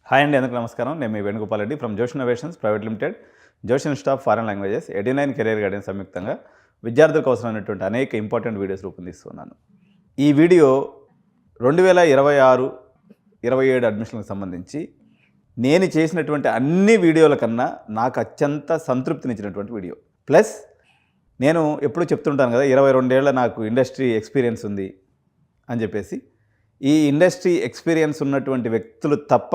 Hi అండి, అందరికీ నమస్కారం. నేను మీ వేణుగోపాల్ రెడ్డి ఫ్రమ్ జోష్ ఇన్నోవేషన్స్ ప్రైవేట్ లిమిటెడ్, జోష్ institute of foreign languages, 89 career guidance సంయుక్తంగా విద్యార్థులకు అవసరమైనటువంటి అనేక ఇంపార్టెంట్ వీడియోస్ రూపొందిస్తున్నాను. ఈ వీడియో 2026-27 అడ్మిషన్లకు సంబంధించి నేను చేసినటువంటి అన్ని వీడియోల కన్నా నాకు అత్యంత సంతృప్తినిచ్చినటువంటి వీడియో. ప్లస్ నేను ఎప్పుడు చెప్తుంటాను కదా, 22 ఏళ్ళ నాకు ఇండస్ట్రీ ఎక్స్పీరియన్స్ ఉంది అని చెప్పేసి. ఈ ఇండస్ట్రీ ఎక్స్పీరియన్స్ ఉన్నటువంటి వ్యక్తులు తప్ప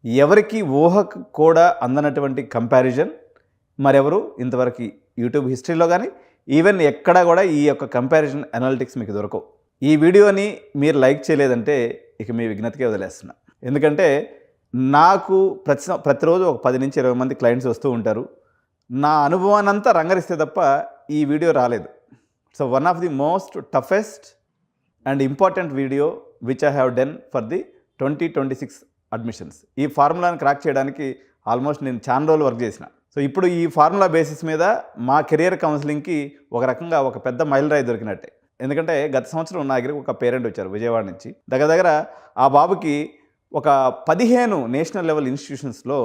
ఎవరికి ఊహకు కూడా అందనటువంటి కంపారిజన్ మరెవరు ఇంతవరకు యూట్యూబ్ హిస్టరీలో కానీ ఈవెన్ ఎక్కడా కూడా ఈ యొక్క కంపారిజన్ అనాలిటిక్స్ మీకు దొరకవు. ఈ వీడియోని మీరు లైక్ చేయలేదంటే ఇక మీ విజ్ఞతకే వదిలేస్తున్నా. ఎందుకంటే నాకు ప్రతిరోజు ఒక 10 నుంచి 20 మంది క్లయింట్స్ వస్తూ ఉంటారు. నా అనుభవాన్ని అంతా రంగరిస్తే తప్ప ఈ వీడియో రాలేదు. So one of the most toughest and important video which I have done for the 2026 admissions. ఈ ఫార్ములాని క్రాక్ చేయడానికి ఆల్మోస్ట్ నేను చాలా రోజులు వర్క్ చేసిన. సో ఇప్పుడు ఈ ఫార్ములా బేసిస్ మీద మా కెరియర్ కౌన్సిలింగ్కి ఒక రకంగా ఒక పెద్ద మైలురాయి దొరికినట్టే. ఎందుకంటే గత సంవత్సరం నా దగ్గర ఒక పేరెంట్ వచ్చారు విజయవాడ నుంచి. దగ్గర ఆ బాబుకి ఒక 15 నేషనల్ లెవెల్ ఇన్స్టిట్యూషన్స్లో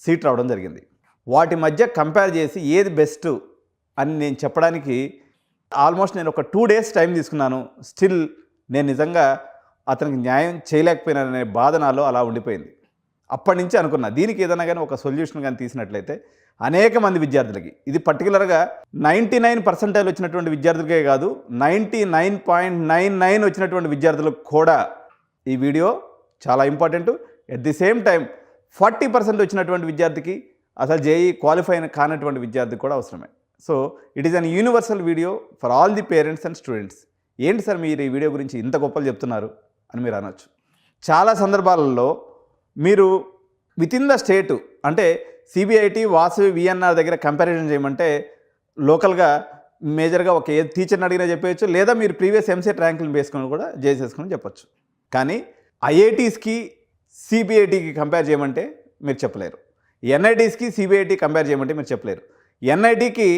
సీట్ రావడం జరిగింది. వాటి మధ్య కంపేర్ చేసి ఏది బెస్ట్ అని నేను చెప్పడానికి ఆల్మోస్ట్ నేను ఒక 2 days టైం తీసుకున్నాను. స్టిల్ నేను నిజంగా అతనికి న్యాయం చేయలేకపోయినాననే బాధ నాలో అలా ఉండిపోయింది. అప్పటి నుంచి అనుకున్నా, దీనికి ఏదైనా కానీ ఒక సొల్యూషన్ కానీ తీసినట్లయితే అనేక మంది విద్యార్థులకి, ఇది పర్టికులర్గా 99% వచ్చినటువంటి విద్యార్థులకే కాదు, 99.99 వచ్చినటువంటి విద్యార్థులకు కూడా ఈ వీడియో చాలా important. At the same time 40% వచ్చినటువంటి విద్యార్థికి, అసలు జేఈ క్వాలిఫై కానటువంటి విద్యార్థికి కూడా అవసరమే. So it is an universal video for all the parents and students. ఏంటి సార్ మీరు ఈ వీడియో గురించి ఇంత గొప్పలు చెప్తున్నారు అని మీరు అనొచ్చు. చాలా సందర్భాలలో మీరు వితిన్ ద స్టేటు, అంటే సిబిఐటి, వాసవి, విఎన్ఆర్ దగ్గర కంపారిజన్ చేయమంటే లోకల్గా మేజర్గా ఒక ఏ టీచర్ని అడిగినా చెప్పవచ్చు, లేదా మీరు ప్రీవియస్ ఎంసెట్ ర్యాంకులను వేసుకొని కూడా చేసుకొని చెప్పచ్చు. కానీ ఐఐటీస్కి సిబిఐటికి కంపేర్ చేయమంటే మీరు చెప్పలేరు. ఎన్ఐటీస్కి సిబిఐటి కంపేర్ చేయమంటే మీరు చెప్పలేరు. ఎన్ఐటికి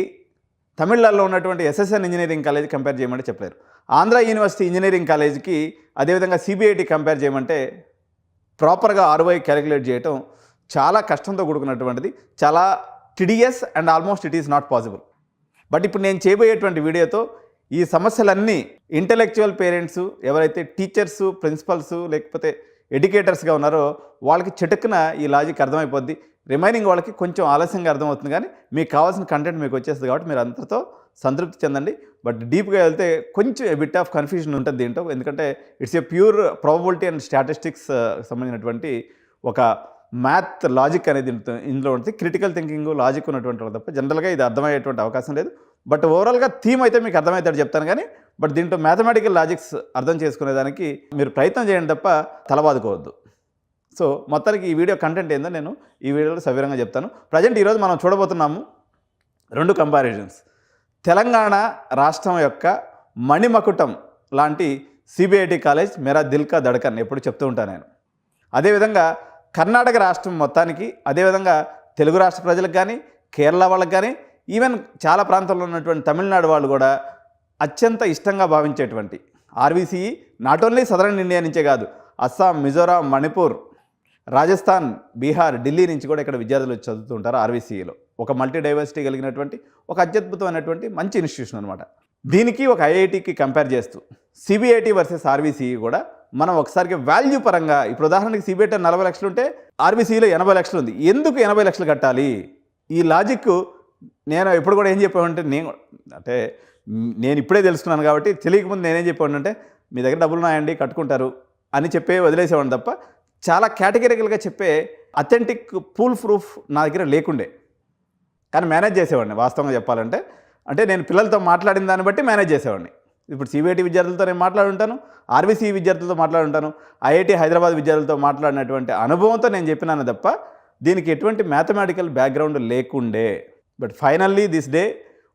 తమిళనాడులో ఉన్నటువంటి ఎస్ఎస్ఎన్ ఇంజనీరింగ్ కాలేజ్ కంపేర్ చేయమంటే చెప్పలేరు. ఆంధ్ర యూనివర్సిటీ ఇంజనీరింగ్ కాలేజ్కి అదేవిధంగా సిబిఐటి కంపేర్ చేయమంటే ప్రాపర్గా ROI క్యాలిక్యులేట్ చేయటం చాలా కష్టంతో కూడుకున్నటువంటిది, చాలా tedious and almost it is not possible. But ఇప్పుడు నేను చేయబోయేటువంటి వీడియోతో ఈ సమస్యలన్నీ ఇంటెలెక్చువల్ పేరెంట్స్, ఎవరైతే టీచర్సు, ప్రిన్సిపల్స్ లేకపోతే ఎడ్యుకేటర్స్గా ఉన్నారో వాళ్ళకి చటుక్కున ఈ లాజిక్ అర్థమైపోద్ది. రిమైనింగ్ వాళ్ళకి కొంచెం ఆలస్యంగా అర్థమవుతుంది, కానీ మీకు కావాల్సిన కంటెంట్ మీకు వచ్చేస్తుంది. కాబట్టి మీరు అంతతో సంతృప్తి చెందండి. బట్ డీప్గా వెళ్తే కొంచెం బిట్ ఆఫ్ కన్ఫ్యూజన్ ఉంటుంది దీంట్లో. ఎందుకంటే it's a pure probability and statistics సంబంధించినటువంటి ఒక మ్యాథ్ లాజిక్ అనేది ఇందులో ఉంటుంది. క్రిటికల్ థింకింగ్, లాజిక్ ఉన్నటువంటి వాళ్ళు తప్ప జనరల్గా ఇది అర్థమయ్యేటువంటి అవకాశం లేదు. బట్ ఓవరాల్గా థీమ్ అయితే మీకు అర్థమవుతాడు చెప్తాను, కానీ బట్ దీంట్లో మ్యాథమెటికల్ లాజిక్స్ అర్థం చేసుకునేదానికి మీరు ప్రయత్నం చేయండి తప్ప తలబాదుకోవద్దు. సో మొత్తానికి ఈ వీడియో కంటెంట్ ఏందో నేను ఈ వీడియోలో సవివరంగా చెప్తాను. ప్రజెంట్ ఈరోజు మనం చూడబోతున్నాము 2 కంపారిజన్స్. తెలంగాణ రాష్ట్రం యొక్క మణిమకుటం లాంటి సిబిఐటి కాలేజ్ మేరా దిల్ కా ధడకన్ ఎప్పుడు చెప్తూ ఉంటాను నేను. అదేవిధంగా కర్ణాటక రాష్ట్రం మొత్తానికి, అదేవిధంగా తెలుగు రాష్ట్ర ప్రజలకు కానీ, కేరళ వాళ్ళకి కానీ, ఈవెన్ చాలా ప్రాంతాల్లో ఉన్నటువంటి తమిళనాడు వాళ్ళు కూడా అత్యంత ఇష్టంగా భావించేటువంటి ఆర్వీసీఈ నాట్ ఓన్లీ సదరన్ ఇండియా నుంచే కాదు, అస్సాం, మిజోరాం, మణిపూర్, రాజస్థాన్, బీహార్, ఢిల్లీ నుంచి కూడా ఇక్కడ విద్యార్థులు చదువుతూ ఉంటారు. ఆర్వీసీఈలో ఒక మల్టీ డైవర్సిటీ కలిగినటువంటి ఒక అత్యద్భుతమైనటువంటి మంచి ఇన్స్టిట్యూషన్ అనమాట. దీనికి ఒక ఐఐటికి కంపేర్ చేస్తూ సిబిఐటి వర్సెస్ ఆర్వీసీఈ కూడా మనం ఒకసారికి వాల్యూ పరంగా, ఇప్పుడు ఉదాహరణకి సిబిఐటి 40 లక్షలు ఉంటే ఆర్వీసీఈలో 80 లక్షలు ఉంది. ఎందుకు 80 లక్షలు కట్టాలి? ఈ లాజిక్ నేను ఎప్పుడు కూడా ఏం చెప్పామంటే, నేను ఇప్పుడే తెలుసుకున్నాను కాబట్టి, తెలియకముందు నేనేం చెప్పానంటే మీ దగ్గర డబ్బులు ఉన్నాయండి కట్టుకుంటారు అని చెప్పే వదిలేసేవాడిని తప్ప చాలా కేటగిరికల్గా చెప్పే అథెంటిక్ పూల్ ప్రూఫ్ నా దగ్గర లేకుండే. కానీ మేనేజ్ చేసేవాడిని వాస్తవంగా చెప్పాలంటే. అంటే నేను పిల్లలతో మాట్లాడిన దాన్ని బట్టి మేనేజ్ చేసేవాడిని. ఇప్పుడు సిబిఐటి విద్యార్థులతో నేను మాట్లాడుంటాను, ఆర్వీసీ విద్యార్థులతో మాట్లాడుంటాను, ఐఐటి హైదరాబాద్ విద్యార్థులతో మాట్లాడినటువంటి అనుభవంతో నేను చెప్పినాను తప్ప దీనికి ఎటువంటి మ్యాథమెటికల్ బ్యాక్గ్రౌండ్ లేకుండే. But finally this day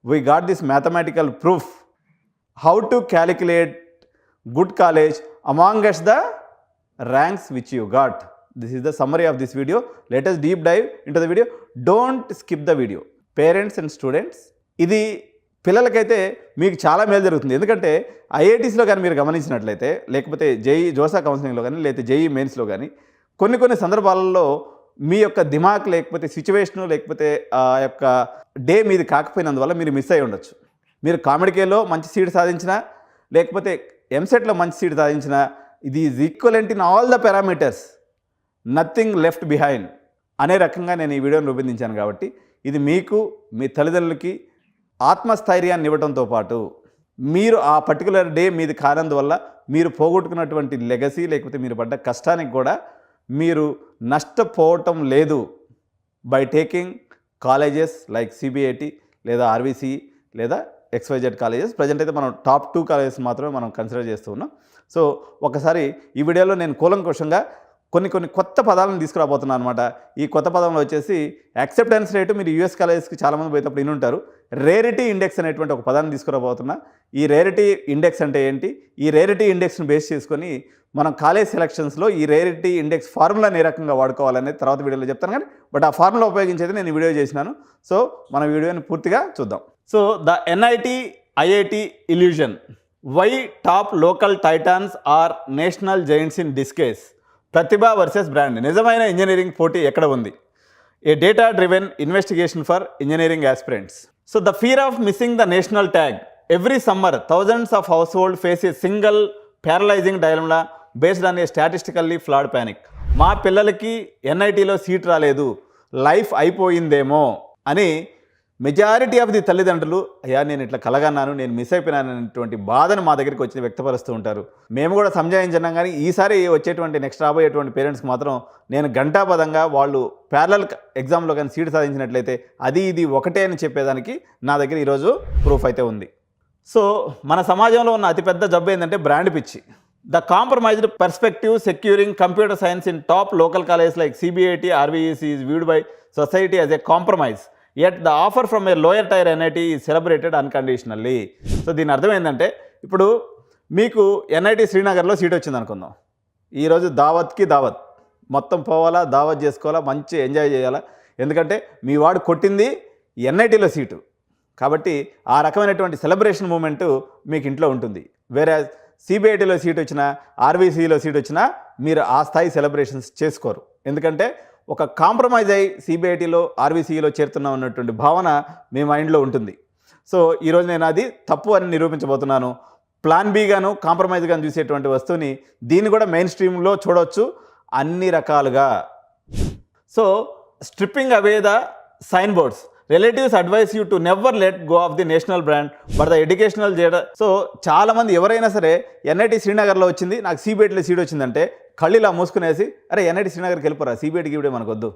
we got this mathematical proof how to calculate good college amongst the ranks which you got. This is the summary of this video. Let us deep dive into the video. Don't skip the video. Parents and students, ఇది పిల్లలకైతే మీకు చాలా మేలు జరుగుతుంది. ఎందుకంటే ఐఐటీస్లో కానీ మీరు గమనించినట్లయితే, లేకపోతే జేఈ జోసా కౌన్సిలింగ్లో కానీ, లేకపోతే జేఈ మెయిన్స్లో కానీ కొన్ని సందర్భాలలో మీ యొక్క దిమాగ్ లేకపోతే సిచ్యువేషను లేకపోతే ఆ యొక్క డే మీది కాకపోయినందువల్ల మీరు మిస్ అయి ఉండొచ్చు. మీరు కామెడీకేలో మంచి సీట్ సాధించినా లేకపోతే ఎంసెట్లో మంచి సీట్ సాధించినా ఇది is equivalent in all the parameters, nothing left behind అనే రకంగా నేను ఈ వీడియోని రూపొందించాను. కాబట్టి ఇది మీకు మీ తల్లిదండ్రులకి ఆత్మస్థైర్యాన్ని ఇవ్వడంతో పాటు మీరు ఆ పర్టికులర్ డే మీది కానందువల్ల మీరు పోగొట్టుకున్నటువంటి లెగసీ లేకపోతే మీరు పడ్డ కష్టానికి కూడా మీరు నష్టపోవటం లేదు by taking colleges like CBIT లేదా ఆర్వీసీ లేదా XYZ కాలేజెస్. ప్రజెంట్ అయితే మనం టాప్ 2 కాలేజెస్ మాత్రమే మనం కన్సిడర్ చేస్తూ ఉన్నాం. సో ఒకసారి ఈ వీడియోలో నేను కూలంకషంగా కొన్ని కొత్త పదాలను తీసుకురాబోతున్నాను అనమాట. ఈ కొత్త పదంలో వచ్చేసి యాక్సెప్టెన్స్ రేటు మీరు యూఎస్ కాలేజెస్కి చాలామంది పోయేటప్పుడు వినుంటారు. రేరిటీ ఇండెక్స్ అనేటువంటి ఒక పదాన్ని తీసుకురాబోతున్నా. ఈ రేరిటీ ఇండెక్స్ అంటే ఏంటి, ఈ రేరిటీ ఇండెక్స్ని బేస్ చేసుకొని మనం కాలేజ్ సెలక్షన్స్లో ఈ రేరిటీ ఇండెక్స్ ఫార్ములాని ఏ రకంగా వాడుకోవాలనేది తర్వాత వీడియోలో చెప్తాను. కానీ బట్ ఆ ఫార్ములా ఉపయోగించేది నేను ఈ వీడియో చేసినాను. సో మన వీడియోని పూర్తిగా చూద్దాం. So the NIT IIT illusion, why top local titans are national giants in disguise, ప్రతిభ వర్సెస్ బ్రాండ్, నిజమైన ఇంజనీరింగ్ పోటీ ఎక్కడ ఉంది, a data driven investigation for engineering aspirants. So the fear of missing the national tag, every summer thousands of household face a single paralysing dilemma based on a statistically flawed panic. మా పిల్లలకి ఎన్ఐటీలో seat రాలేదు, life అయిపోయిందేమో అని majority of the తల్లిదండ్రులు అయ్యా నేను ఇట్లా కలగన్నాను, నేను miss అయిపోయినాను అనేటువంటి బాధను మా దగ్గరికి వచ్చి వ్యక్తపరుస్తూ ఉంటారు. మేము కూడా సంజాయించినాం. కానీ ఈసారి వచ్చేటువంటి నెక్స్ట్ రాబోయేటువంటి పేరెంట్స్కి మాత్రం నేను గంటాపదంగా వాళ్ళు ప్యారలల్ ఎగ్జామ్లో కానీ సీట్ సాధించినట్లయితే అది ఇది ఒకటే అని చెప్పేదానికి నా దగ్గర ఈరోజు ప్రూఫ్ అయితే ఉంది. సో మన సమాజంలో ఉన్న అతిపెద్ద జబ్బు ఏంటంటే బ్రాండ్ పిచ్చి. The compromised perspective securing computer science in top local colleges like CBIT RVCE is viewed by society as a compromise, yet the offer from a lower tier NIT is celebrated unconditionally. So దీని అర్థం ఏంటంటే ఇప్పుడు మీకు NIT శ్రీనగర్లో seat వచ్చింది అనుకుందాం. ఈరోజు దావత్కి దావత్, మొత్తం పోవాలా, దావత్ చేసుకోవాలా, మంచి ఎంజాయ్ చేయాలా. ఎందుకంటే మీ వాడు కొట్టింది ఎన్ఐటీలో సీటు కాబట్టి ఆ రకమైనటువంటి సెలబ్రేషన్ మూమెంటు మీకు ఇంట్లో ఉంటుంది. వేరే సిబిఐటీలో సీట్ వచ్చినా ఆర్వీసీలో సీట్ వచ్చినా మీరు ఆ స్థాయి సెలబ్రేషన్స్ చేసుకోరు. ఎందుకంటే ఒక కాంప్రమైజ్ అయ్యి సిబిఐటీలో ఆర్వీసీలో చేరుతున్నా ఉన్నటువంటి భావన మీ మైండ్లో ఉంటుంది. సో ఈరోజు నేను అది తప్పు అని నిరూపించబోతున్నాను. ప్లాన్ బి గాను కాంప్రమైజ్ గాను చూసేటువంటి వస్తువుని దీన్ని కూడా మెయిన్ స్ట్రీమ్లో చూడవచ్చు అన్ని రకాలుగా. So stripping away the sign boards, relatives advise you to never let go of the national brand but the educational jade. So చాలామంది ఎవరైనా సరే ఎన్ఐటి శ్రీనగర్లో వచ్చింది, నాకు సిబిఐటీలో సీట్ వచ్చిందంటే కళ్ళు ఇలా మూసుకునేసి అరే ఎన్ఐటి శ్రీనగర్కి వెళ్ళిపోరా, సిబిఐటీకి ఇవిడే మనకొద్దు.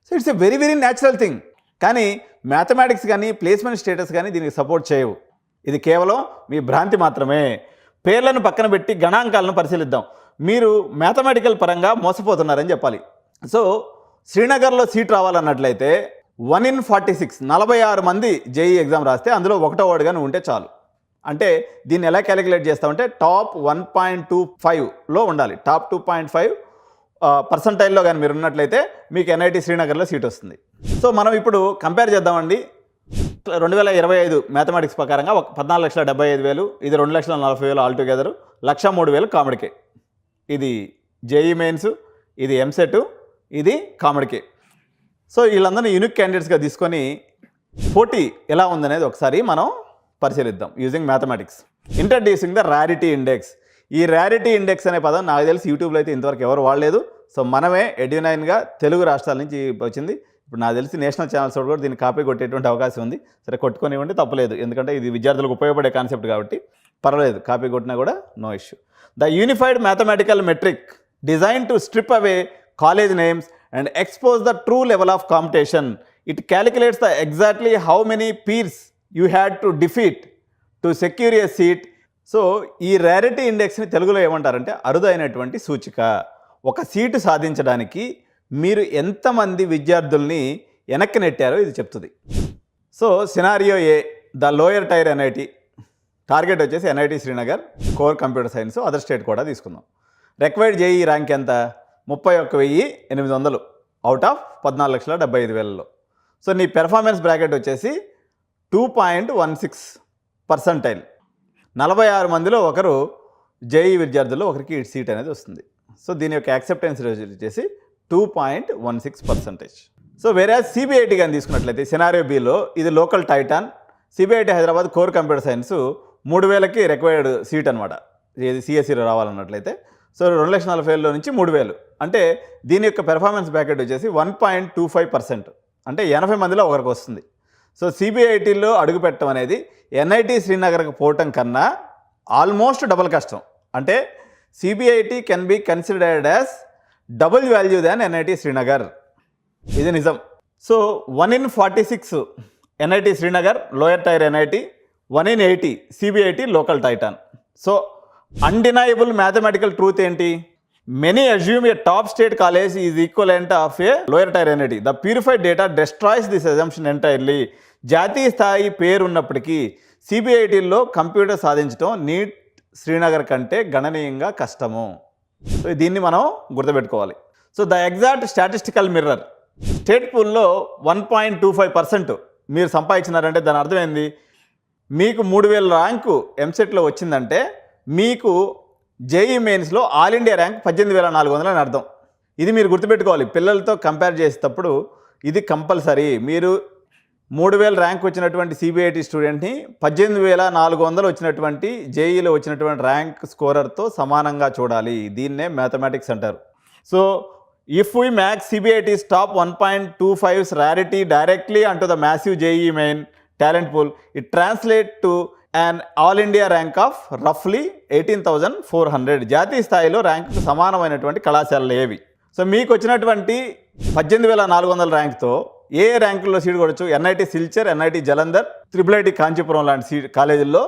So it's a very very natural thing. కానీ మ్యాథమెటిక్స్ కానీ ప్లేస్మెంట్ స్టేటస్ కానీ దీనికి సపోర్ట్ చేయవు. ఇది కేవలం మీ భ్రాంతి మాత్రమే. పేర్లను పక్కన పెట్టి గణాంకాలను పరిశీలిద్దాం. మీరు మ్యాథమెటికల్ పరంగా మోసపోతున్నారని చెప్పాలి. సో శ్రీనగర్లో సీట్ రావాలన్నట్లయితే 1 in 46 46 మంది జేఈ ఎగ్జామ్ రాస్తే అందులో ఒకటో వాడుగా నువ్వు ఉంటే చాలు. అంటే దీన్ని ఎలా క్యాలిక్యులేట్ చేస్తామంటే టాప్ 1.25లో ఉండాలి. టాప్ 2.5 పర్సంటైల్లో కానీ మీరు ఉన్నట్లయితే మీకు ఎన్ఐటి శ్రీనగర్లో సీట్ వస్తుంది. సో మనం ఇప్పుడు కంపేర్ చేద్దామండి. 2025 మ్యాథమెటిక్స్ ప్రకారంగా 14,75,000, ఇది 2,40,000 ఆల్టుగెదర్, 1,03,000 కామెడీకే. ఇది జేఈ మెయిన్స్, ఇది ఎంసెట్, ఇది కామెడీకే. సో వీళ్ళందరినీ యూనిక్ క్యాండిడేట్స్గా తీసుకొని పోటీ ఎలా ఉందనేది ఒకసారి మనం పరిశీలిద్దాం using mathematics. Introducing the rarity index. ఈ ర్యారిటీ ఇండెక్స్ అనే పదం నాకు తెలిసి యూట్యూబ్లో అయితే ఇంతవరకు ఎవరు వాడలేదు. సో మనమే ఎడ్యునైన్గా తెలుగు రాష్ట్రాల నుంచి వచ్చింది. ఇప్పుడు నాకు తెలిసి నేషనల్ ఛానల్స్ కూడా దీన్ని కాపీ కొట్టేటువంటి అవకాశం ఉంది. సరే కొట్టుకొనివ్వండి, తప్పలేదు. ఎందుకంటే ఇది విద్యార్థులకు ఉపయోగపడే కాన్సెప్ట్ కాబట్టి పర్వాలేదు, కాపీ కొట్టినా కూడా no issue. The unified mathematical metric design to strip away college names and expose the true level of competition. It calculates the exactly how many peers you had to defeat to secure a seat. So ఈ rarity ఇండెక్స్ని తెలుగులో ఏమంటారంటే అరుదైనటువంటి సూచిక. ఒక seat సాధించడానికి మీరు ఎంతమంది విద్యార్థుల్ని వెనక్కి నెట్టారో ఇది చెప్తుంది. So scenario A, the lower tier NIT, target వచ్చేసి NIT Srinagar, core computer science, other state కూడా తీసుకుందాం. రిక్వైర్డ్ జేఈ ర్యాంక్ ఎంత, 31,800 అవుట్ ఆఫ్ 14,75,000లో. సో నీ పెర్ఫార్మెన్స్ బ్రాకెట్ వచ్చేసి 2.16 పర్సంటైల్. 46 మందిలో ఒకరు జేఈ విద్యార్థుల్లో ఒకరికి సీట్ అనేది వస్తుంది. సో దీని యొక్క యాక్సెప్టెన్స్ రేట్ వచ్చేసి 2.16%. సో వేరే సిబిఐటి కానీ తీసుకున్నట్లయితే సినారియో బిలో ఇది local titan CBIT Hyderabad core computer science 3,000కి రిక్వైర్డ్ సీట్ అనమాట. ఇది సిఎస్సిలో రావాలన్నట్లయితే సో 2,40,000 నుంచి 3,000 అంటే దీని యొక్క పెర్ఫార్మెన్స్ బ్రాకెట్ వచ్చేసి 1.25%, అంటే 80 మందిలో ఒకరికి వస్తుంది. సో సిబిఐటీలో అడుగుపెట్టడం అనేది ఎన్ఐటి శ్రీనగర్కి పోవటం కన్నా ఆల్మోస్ట్ డబుల్ కష్టం. అంటే CBIT can be considered as double value than NIT Srinagar, ఇది నిజం. So 1 in 46 NIT Srinagar lower tier NIT, 1 in 80 CBIT local titan. So undeniable mathematical truth ఏంటి? Many assume a top state college is equivalent of a lower tier NIT. The purified data destroys this assumption entirely. జాతీయ స్థాయి పేరు ఉన్నప్పటికీ సిబిఐటీల్లో computer సాధించడం NIT Srinagar కంటే గణనీయంగా కష్టము. సో దీన్ని మనం గుర్తుపెట్టుకోవాలి. So the exact statistical mirror state పూల్లో 1.25% మీరు సంపాదించినారంటే దాని అర్థం ఏంది? మీకు 3,000 ర్యాంకు ఎంసెట్లో వచ్చిందంటే మీకు జేఈ మెయిన్స్లో ఆల్ ఇండియా ర్యాంక్ 18,400 అని అర్థం. ఇది మీరు గుర్తుపెట్టుకోవాలి. పిల్లలతో కంపేర్ చేసేటప్పుడు ఇది కంపల్సరీ. మీరు 3,000 ర్యాంక్ వచ్చినటువంటి సిబిఐటి స్టూడెంట్ని 18,400 వచ్చినటువంటి జేఈలో వచ్చినటువంటి ర్యాంక్ స్కోరర్తో సమానంగా చూడాలి. దీన్నే మ్యాథమెటిక్స్ అంటారు. So if we max CBIT's top 1.25's rarity directly onto the massive JEE main talent pool, it translates to an all India rank of roughly 18,400. జాతీయ స్థాయిలో ర్యాంకు సమానమైనటువంటి కళాశాలలు ఏవి? సో మీకు వచ్చినటువంటి 18,400 ర్యాంక్తో ఏ ర్యాంకుల్లో సీట్ కొడవచ్చు? NIT Silchar, NIT Jalandhar, IIIT Kanchipuram లాంటి కాలేజీల్లో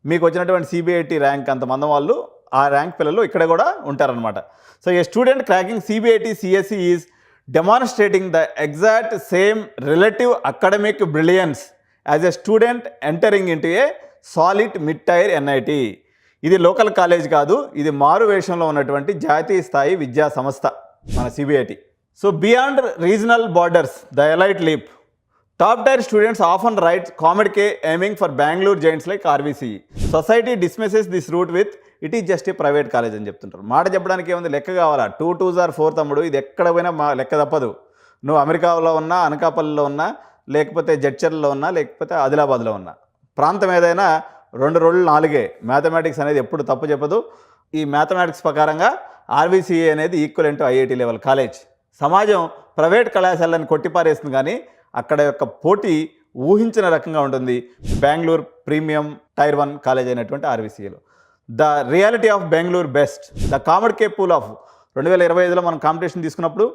మీకు వచ్చినటువంటి సిబిఐటి ర్యాంక్ అంత మంది వాళ్ళు ఆ ర్యాంక్ పిల్లలు ఇక్కడ కూడా ఉంటారనమాట. So a student cracking CBIT CSE is demonstrating the exact same relative academic brilliance as a student entering into a solid mid tier NIT. ఇది లోకల్ కాలేజ్ కాదు, ఇది మారు వేషంలో ఉన్నటువంటి జాతీయ స్థాయి విద్యా సంస్థ మన CBIT. So beyond regional borders the elite leap. Top tier students often write COMEDK aiming for Bengaluru giants like RVCE. Society dismisses this route with it is just a private college అని చెప్తుంటారు. మాట చెప్పడానికి ఏముంది? లెక్క కావాలా? 2 2s are 4 తమ్ముడు. ఇది ఎక్కడ పోయినా మా లెక్క తప్పదు. నువ్వు అమెరికాలో ఉన్నా, అనకాపల్లిలో ఉన్నా, లేకపోతే జడ్చర్లలో ఉన్నా, లేకపోతే ఆదిలాబాద్లో ఉన్నా, ప్రాంతం ఏదైనా 2 రోజులు 4. మ్యాథమెటిక్స్ అనేది ఎప్పుడు తప్పు చెప్పదు. ఈ మ్యాథమెటిక్స్ ప్రకారంగా ఆర్వీసీఏ అనేది equivalent to IIT level college. సమాజం ప్రైవేట్ కళాశాలను కొట్టిపారేస్తుంది, కానీ అక్కడ యొక్క పోటీ ఊహించిన రకంగా ఉంటుంది బెంగళూరు ప్రీమియం టైర్ 1 కాలేజ్ అయినటువంటి ఆర్వీసీఏలో. The reality of Bengaluru best. The COMEDK pool of 2025లో మనం కాంపిటీషన్ తీసుకున్నప్పుడు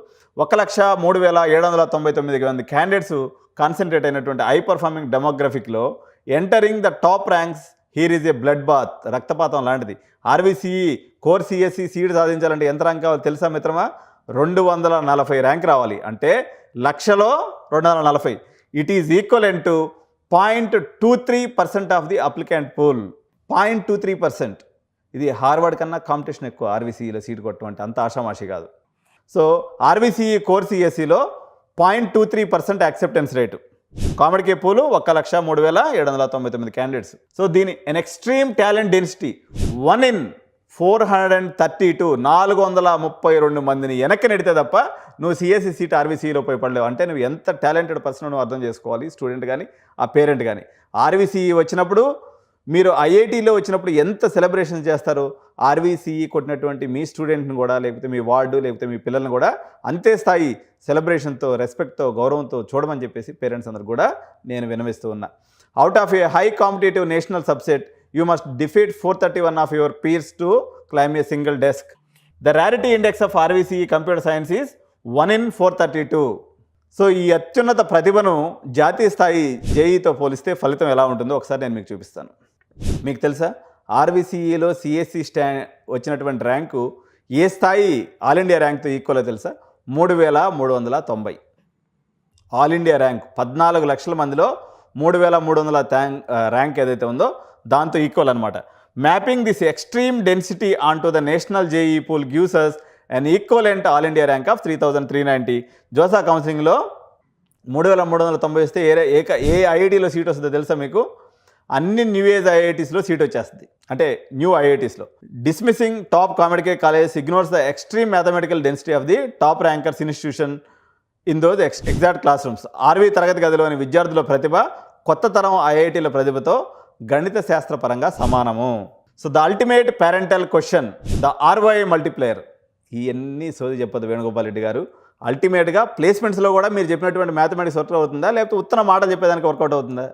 1,03,799 మంది క్యాండిడేట్స్ కాన్సన్ట్రేట్ అయినటువంటి హై పర్ఫార్మింగ్ డెమోగ్రఫిక్లో entering the top ranks here is a blood bath, రక్తపాతం లాంటిది. ఆర్వీసీఈ కోర్ సిఎస్సి సీట్ సాధించాలంటే ఎంత ర్యాంక్ కావాలి తెలుసా మిత్రమా? 240 ర్యాంక్ రావాలి. అంటే 1,00,000లో 240. It is equivalent to 0.23% of the applicant pool. 0.23%. ఇది హార్వర్డ్ కన్నా కాంపిటీషన్ ఎక్కువ ఆర్వీసీఈలో సీట్ కొట్టమంటే, అంత ఆషామాషి కాదు. సో ఆర్వీసీఈ కోర్ సిఎస్సిలో 0.23% acceptance rate. COMEDK pool 1,03,799 candidates. So దీని an extreme talent density 1 in 432, 432 మందిని వెనక్కి నెడితే తప్ప నువ్వు సిఎస్సి సీట్ ఆర్వీసీఈలో పోయి పడలేవు. అంటే నువ్వు ఎంత టాలెంటెడ్ పర్సన్ నువ్వు అర్థం చేసుకోవాలి, స్టూడెంట్ కానీ ఆ పేరెంట్ కానీ. ఆర్వీసీఈ వచ్చినప్పుడు, మీరు ఐఐటీలో వచ్చినప్పుడు ఎంత సెలబ్రేషన్ చేస్తారు? ఆర్వీసీఈ కొట్టినటువంటి మీ స్టూడెంట్ని కూడా, లేకపోతే మీ వార్డు, లేకపోతే మీ పిల్లల్ని కూడా అంతే స్థాయి సెలబ్రేషన్తో, రెస్పెక్ట్తో, గౌరవంతో చూడమని చెప్పేసి పేరెంట్స్ అందరు కూడా నేను విన్నవిస్తూ ఉన్నా. Out of A high competitive national subset you must defeat 431 of your peers to climb a single desk. The rarity index of RVCE computer science is 1 in 432. So ఈ అత్యున్నత ప్రతిభను జాతీయ స్థాయి జేఈతో పోలిస్తే ఫలితం ఎలా ఉంటుందో ఒకసారి నేను మీకు చూపిస్తాను. మీకు తెలుసా, ఆర్వీసీఈలో సిఎస్సి వచ్చినటువంటి ర్యాంకు ఏ స్థాయి ఆల్ ఇండియా ర్యాంక్తో ఈక్వల్ తెలుసా? 3,390. ఆల్ ఇండియా ర్యాంక్ 14 లక్షల మందిలో 3,300 ర్యాంక్ ఏదైతే ఉందో దాంతో ఈక్వల్ అనమాట. Mapping this extreme density on to the national JEE pool gives us and equivalent All India rank of 3,390. JoSAA కౌన్సిలింగ్లో 3,390 వస్తే ఏ ఐఐటీలో సీట్ వస్తుందో తెలుసా మీకు? అన్ని న్యూ ఏజ్ ఐఐటీస్లో సీట్ వచ్చేస్తుంది, అంటే న్యూ ఐఐటీస్లో. Dismissing top COMEDK college ignores the extreme mathematical density of the top rankers institution in those exact classrooms. RV తరగతి గదిలోని విద్యార్థుల ప్రతిభ కొత్త తరం ఐఐటీల ప్రతిభతో గణిత శాస్త్రపరంగా సమానము. So the ultimate parental question, the RY multiplayer. ఇవన్నీ సోది చెప్పదు వేణుగోపాల్ రెడ్డి గారు. అల్టిమేట్గా ప్లేస్మెంట్స్లో కూడా మీరు చెప్పినటువంటి మ్యాథమెటిక్స్ వర్కౌట్ అవుతుందా, లేకపోతే ఉత్తర మాట చెప్పేదానికి వర్కౌట్ అవుతుందా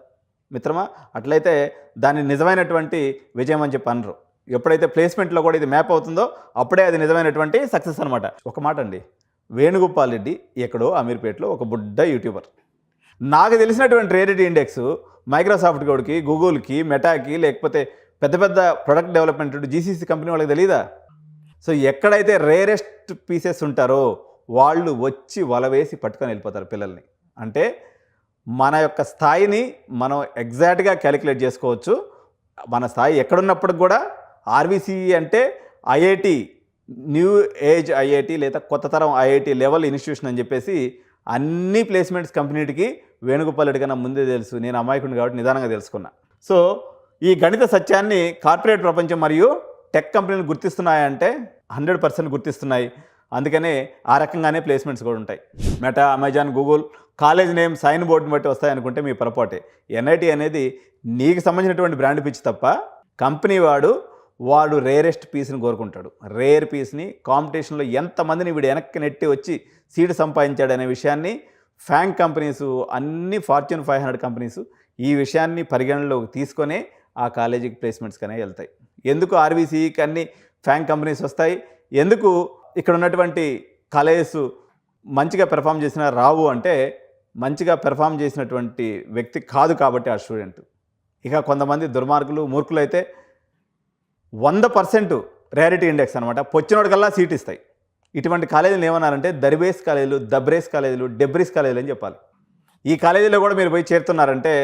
మిత్రమా? అట్లయితే దాన్ని నిజమైనటువంటి విజయం అని చెప్పి అనరు. ఎప్పుడైతే ప్లేస్మెంట్లో కూడా ఇది మ్యాప్ అవుతుందో అప్పుడే అది నిజమైనటువంటి సక్సెస్ అనమాట. ఒక మాట అండి, వేణుగోపాల్ రెడ్డి ఎక్కడో అమీర్పేటలో ఒక బుడ్డ యూట్యూబర్. నాకు తెలిసినటువంటి రేరిటీ ఇండెక్స్ మైక్రోసాఫ్ట్ కోడ్కి, గూగుల్కి, మెటాకి, లేకపోతే పెద్ద పెద్ద ప్రొడక్ట్ డెవలప్మెంట్ జీసీసీ కంపెనీ వాళ్ళకి తెలీదా? సో ఎక్కడైతే రేరెస్ట్ పీసెస్ ఉంటారో వాళ్ళు వచ్చి వల వేసి పట్టుకొని వెళ్ళిపోతారు పిల్లల్ని. అంటే మన యొక్క స్థాయిని మనం ఎగ్జాక్ట్గా క్యాలిక్యులేట్ చేసుకోవచ్చు. మన స్థాయి ఎక్కడున్నప్పటికి కూడా ఆర్వీసీఈ అంటే ఐఐటి, న్యూ ఏజ్ ఐఐటి లేదా కొత్త తరం ఐఐటి లెవెల్ ఇన్స్టిట్యూషన్ అని చెప్పేసి అన్ని ప్లేస్మెంట్స్ కంపెనీకి వేణుగోపాల్ రెడ్డి కన్నా ముందే తెలుసు. నేను అమాయకుడిని కాబట్టి నిదానంగా తెలుసుకున్నా. సో ఈ గణిత సత్యాన్ని కార్పొరేట్ ప్రపంచం మరియు టెక్ కంపెనీలు గుర్తిస్తున్నాయంటే 100% గుర్తిస్తున్నాయి. అందుకనే ఆ రకంగానే ప్లేస్మెంట్స్ కూడా ఉంటాయి. Meta, Amazon, Google college name sign బోర్డుని బట్టి వస్తాయి అనుకుంటే మీ పొరపాటే. ఎన్ఐటి అనేది నీకు సంబంధించినటువంటి బ్రాండ్ పిచ్ తప్ప కంపెనీ వాడు రేరెస్ట్ పీస్ని కోరుకుంటాడు. రేర్ పీస్ని కాంపిటీషన్లో ఎంతమందిని వీడు వెనక్కి నెట్టి వచ్చి సీటు సంపాదించాడు అనే విషయాన్ని ఫ్యాంక్ కంపెనీసు, అన్ని ఫార్చ్యూన్ 500 కంపెనీసు ఈ విషయాన్ని పరిగణనలోకి తీసుకొనే ఆ కాలేజీకి ప్లేస్మెంట్స్కనే వెళ్తాయి. ఎందుకు ఆర్వీసీకి అన్ని ఫ్యాంక్ కంపెనీస్ వస్తాయి, ఎందుకు ఇక్కడ ఉన్నటువంటి కాలేజెస్ మంచిగా పెర్ఫామ్ చేసినా రావు అంటే మంచిగా పెర్ఫామ్ చేసినటువంటి వ్యక్తి కాదు కాబట్టి ఆ స్టూడెంట్. ఇక కొంతమంది దుర్మార్గులు, మూర్ఖులు అయితే 100% రేరిటీ ఇండెక్స్ అనమాట, పొచ్చినోడికల్లా సీట్ ఇస్తాయి. ఇటువంటి కాలేజీలు ఏమన్నారంటే దర్బేస్ కాలేజీలు, దబ్రేస్ కాలేజీలు, డెబ్రిస్ కాలేజీలు అని చెప్పాలి. ఈ కాలేజీలో కూడా మీరు పోయి చేరుతున్నారంటే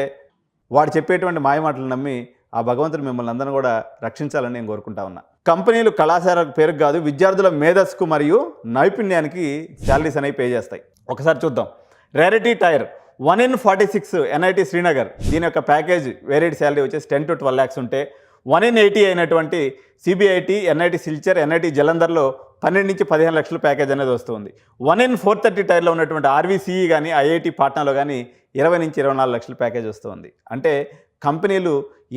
వాడు చెప్పేటువంటి మాయమాటలు నమ్మి ఆ భగవంతుడు మిమ్మల్ని అందరిని కూడా రక్షించాలని నేను కోరుకుంటా ఉన్నా. కంపెనీలు కళాశాల పేరుకు కాదు, విద్యార్థుల మేధస్సుకు మరియు నైపుణ్యానికి శాలరీస్ అనేవి పే చేస్తాయి. ఒకసారి చూద్దాం. Rarity tier 1 in 46 NIT Srinagar, దీని యొక్క ప్యాకేజ్ వేరియడ్ శాలరీ వచ్చేసి 10 to 12 lakhs ఉంటే 1 in 80 అయినటువంటి సిబిఐటి, ఎన్ఐటి సిల్చర్, ఎన్ఐటి జలంధర్లో 12 నుంచి 15 లక్షల ప్యాకేజ్ అనేది వస్తుంది. 1 in 430 టైర్లో ఉన్నటువంటి ఆర్వీసీఈ కానీ, ఐఐటి పాట్నాలో కానీ 20 నుంచి 24 లక్షల ప్యాకేజ్ వస్తుంది. అంటే కంపెనీలు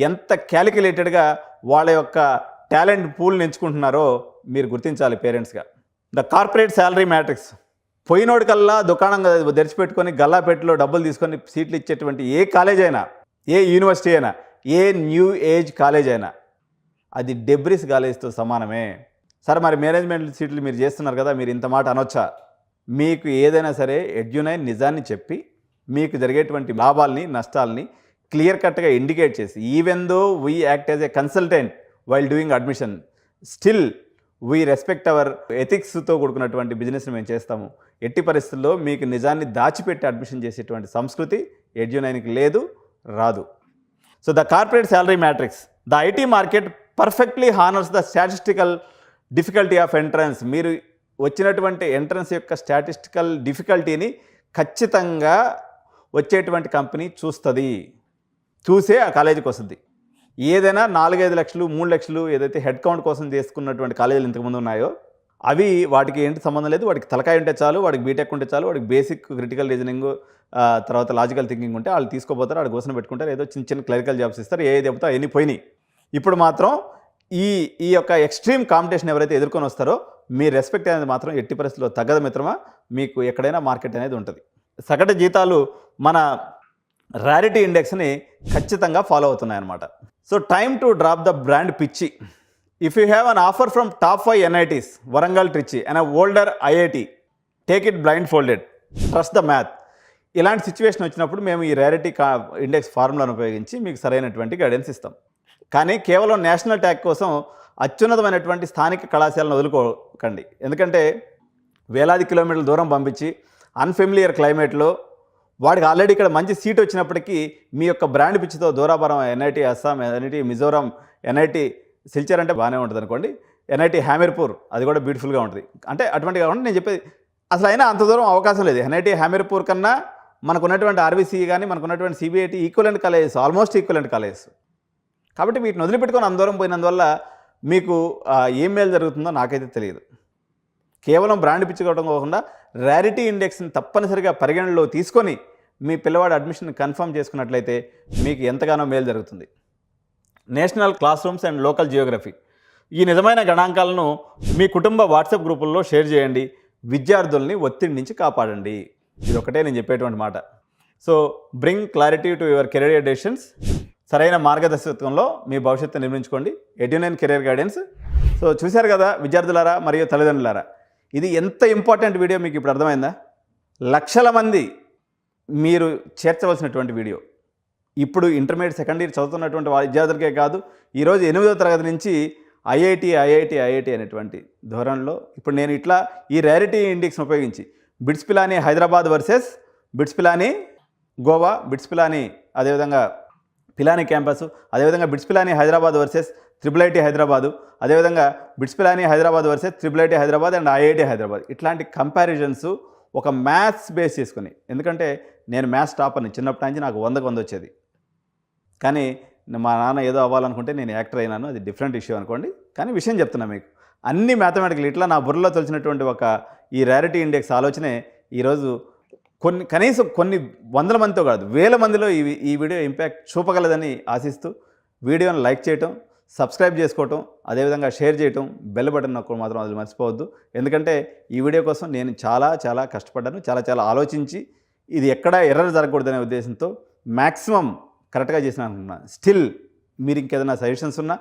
ఎంత క్యాలిక్యులేటెడ్గా వాళ్ళ యొక్క టాలెంట్ పూల్ని ఎంచుకుంటున్నారో మీరు గుర్తించాలి పేరెంట్స్గా. ద కార్పొరేట్ శాలరీ మ్యాట్రిక్స్, పోయినోడికల్లా దుకాణం తెరిచిపెట్టుకొని గల్లాపేటలో డబ్బులు తీసుకొని సీట్లు ఇచ్చేటువంటి ఏ కాలేజ్ అయినా, ఏ యూనివర్సిటీ అయినా, ఏ న్యూ ఏజ్ కాలేజ్ అయినా అది డెబ్రిస్ కాలేజ్తో సమానమే. సరే మరి మేనేజ్మెంట్ సీట్లు మీరు చేస్తున్నారు కదా, మీరు ఇంత మాట అనొచ్చా? మీకు ఏదైనా సరే ఎడ్యునైన్ నిజాన్ని చెప్పి మీకు జరిగేటువంటి లాభాలని, నష్టాలని క్లియర్ కట్గా ఇండికేట్ చేసి, even though we act as a consultant while doing admission, still we respect our ఎథిక్స్తో కూడుకున్నటువంటి బిజినెస్ని మేము చేస్తాము. ఎట్టి పరిస్థితుల్లో మీకు నిజాన్ని దాచిపెట్టి అడ్మిషన్ చేసేటువంటి సంస్కృతి ఎడ్యునైన్కి లేదు, రాదు. So the corporate salary matrix, the IT market perfectly honours the statistical difficulty of entrance. మీరు వచ్చినటువంటి ఎంట్రన్స్ యొక్క స్టాటిస్టికల్ డిఫికల్టీని ఖచ్చితంగా వచ్చేటువంటి కంపెనీ చూసే ఆ కాలేజీకి వస్తుంది. ఏదైనా 4-5 లక్షలు, 3 లక్షలు ఏదైతే హెడ్ కౌంట్ కోసం చేసుకున్నటువంటి కాలేజీలు ఇంతకుముందు ఉన్నాయో అవి వాటికి ఏంటి సంబంధం లేదు. వాడికి తలకాయ ఉంటే చాలు, వాడికి బీటెక్ ఉంటే చాలు, వాడికి బేసిక్ క్రిటికల్ రీజనింగ్, తర్వాత లాజికల్ థింకింగ్ ఉంటే వాళ్ళు తీసుకోపోతారు, వాడు కోసం పెట్టుకుంటారు, ఏదో చిన్న క్లరికల్ జాబ్స్ ఇస్తారు, ఏది చెప్తా ఎన్ని పోయినాయి. ఇప్పుడు మాత్రం ఈ యొక్క ఎక్స్ట్రీమ్ కాంపిటీషన్ ఎవరైతే ఎదుర్కొని వస్తారో మీ రెస్పెక్ట్ అనేది మాత్రం ఎట్టి పరిస్థితుల్లో తగ్గదు మిత్రమా. మీకు ఎక్కడైనా మార్కెట్ అనేది ఉంటుంది. సగటు జీతాలు మన రేరిటీ ఇండెక్స్ని ఖచ్చితంగా ఫాలో అవుతున్నాయన్నమాట. So time to drop the brand పిచ్చి. If you have an offer from top 5 NITs, Warangal, Trichy and older IIT, take it blindfolded, trust the math. ఇలాంటి సిచ్యువేషన్ వచ్చినప్పుడు మేము ఈ రేరిటీ ఇండెక్స్ ఫార్ములాను ఉపయోగించి మీకు సరైనటువంటి గైడెన్స్ ఇస్తాం. కానీ కేవలం నేషనల్ ట్యాగ్ కోసం అత్యున్నతమైనటువంటి స్థానిక కళాశాలను వదులుకోకండి. ఎందుకంటే వేలాది కిలోమీటర్ల దూరం పంపించి అన్ఫెమిలియర్ క్లైమేట్లో వాడికి ఆల్రెడీ ఇక్కడ మంచి సీట్ వచ్చినప్పటికీ మీ యొక్క బ్రాండ్ పిచ్చితో దూరాభారం NIT Assam, NIT Mizoram, NIT Silchar అంటే బాగానే ఉంటుంది అనుకోండి, ఎన్ఐటి హామీర్పూర్ అది కూడా బ్యూటిఫుల్గా ఉంటుంది. అంటే అటువంటి కాకుండా నేను చెప్పేది అసలు అయినా అంత దూరం అవకాశం లేదు. ఎన్ఐటి హామీర్పూర్ కన్నా మనకున్నటువంటి ఆర్వీసీ కానీ మనకున్నటువంటి CBIT equivalent colleges, almost equivalent colleges. కాబట్టి వీటిని వదిలిపెట్టుకొని అందరం పోయినందువల్ల మీకు ఏం మేలు జరుగుతుందో నాకైతే తెలియదు. కేవలం బ్రాండ్ పిచ్చుకోవడం కాకుండా ర్యారిటీ ఇండెక్స్ని తప్పనిసరిగా పరిగణనలో తీసుకొని మీ పిల్లవాడి అడ్మిషన్ కన్ఫర్మ్ చేసుకున్నట్లయితే మీకు ఎంతగానో మేలు జరుగుతుంది. National class rooms and local Geography, ఈ నిజమైన గణాంకాలను మీ కుటుంబ వాట్సాప్ గ్రూపుల్లో షేర్ చేయండి. విద్యార్థుల్ని ఒత్తిడి నుంచి కాపాడండి. ఇది ఒకటే నేను చెప్పేటువంటి మాట. So bring clarity to your career decisions. సరైన మార్గదర్శకత్వంలో మీ భవిష్యత్తు నిర్మించుకోండి. Edunine career guidance. సో చూశారు కదా విద్యార్థులారా మరియు తల్లిదండ్రులారా, ఇది ఎంత ఇంపార్టెంట్ వీడియో మీకు ఇప్పుడు అర్థమైందా? లక్షల మంది మీరు చేర్చవలసినటువంటి వీడియో. ఇప్పుడు ఇంటర్మీడియట్ సెకండ్ ఇయర్ చదువుతున్నటువంటి విద్యార్థులకే కాదు, ఈరోజు 8వ తరగతి నుంచి ఐఐటి అనేటువంటి ధోరణిలో ఇప్పుడు నేను ఇట్లా ఈ ర్యారిటీ ఇండెక్స్ని ఉపయోగించి బిట్స్ పిలానీ హైదరాబాద్ వర్సెస్ బిట్స్ పిలానీ గోవా, బిట్స్ పిలానీ అదేవిధంగా పిలానీ క్యాంపస్, అదేవిధంగా బిట్స్ పిలానీ హైదరాబాద్ వర్సెస్ IIIT హైదరాబాదు, అదేవిధంగా BITS Pilani Hyderabad versus IIIT Hyderabad and IIT Hyderabad, ఇట్లాంటి కంపారిజన్స్ ఒక మ్యాథ్స్ బేస్ చేసుకుని. ఎందుకంటే నేను మ్యాథ్స్ టాపర్ని, చిన్నప్పటి నుంచి నాకు 100కు 100 వచ్చేది. కానీ మా నాన్న ఏదో అవ్వాలనుకుంటే నేను యాక్టర్ అయినాను, అది డిఫరెంట్ ఇష్యూ అనుకోండి. కానీ విషయం చెప్తున్నా మీకు, అన్ని మ్యాథమెటికల్ ఇట్లా నా బుర్రలో తొలిచినటువంటి ఒక ఈ ర్యారిటీ ఇండెక్స్ ఆలోచనే ఈరోజు కనీసం కొన్ని వందల మందితో కాదు, వేల మందిలో ఈ వీడియో ఇంపాక్ట్ చూపగలదని ఆశిస్తూ వీడియోని లైక్ చేయటం, సబ్స్క్రైబ్ చేసుకోవటం, అదేవిధంగా షేర్ చేయటం, బెల్ బటన్ నొక్కడం మాత్రం అది మర్చిపోవద్దు. ఎందుకంటే ఈ వీడియో కోసం నేను చాలా కష్టపడ్డాను, చాలా ఆలోచించి ఇది ఎక్కడా ఎర్రర్ జరగకూడదనే ఉద్దేశంతో మ్యాక్సిమం కరెక్ట్గా చేసిన అనుకుంటున్నాను. స్టిల్ మీరు ఇంకేదైనా సజెషన్స్ ఉన్నా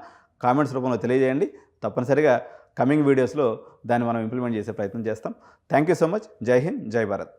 కామెంట్స్ రూపంలో తెలియజేయండి. తప్పనిసరిగా కమింగ్ వీడియోస్లో దాన్ని మనం ఇంప్లిమెంట్ చేసే ప్రయత్నం చేస్తాం. Thank you so much. జై హింద్, జై భారత్.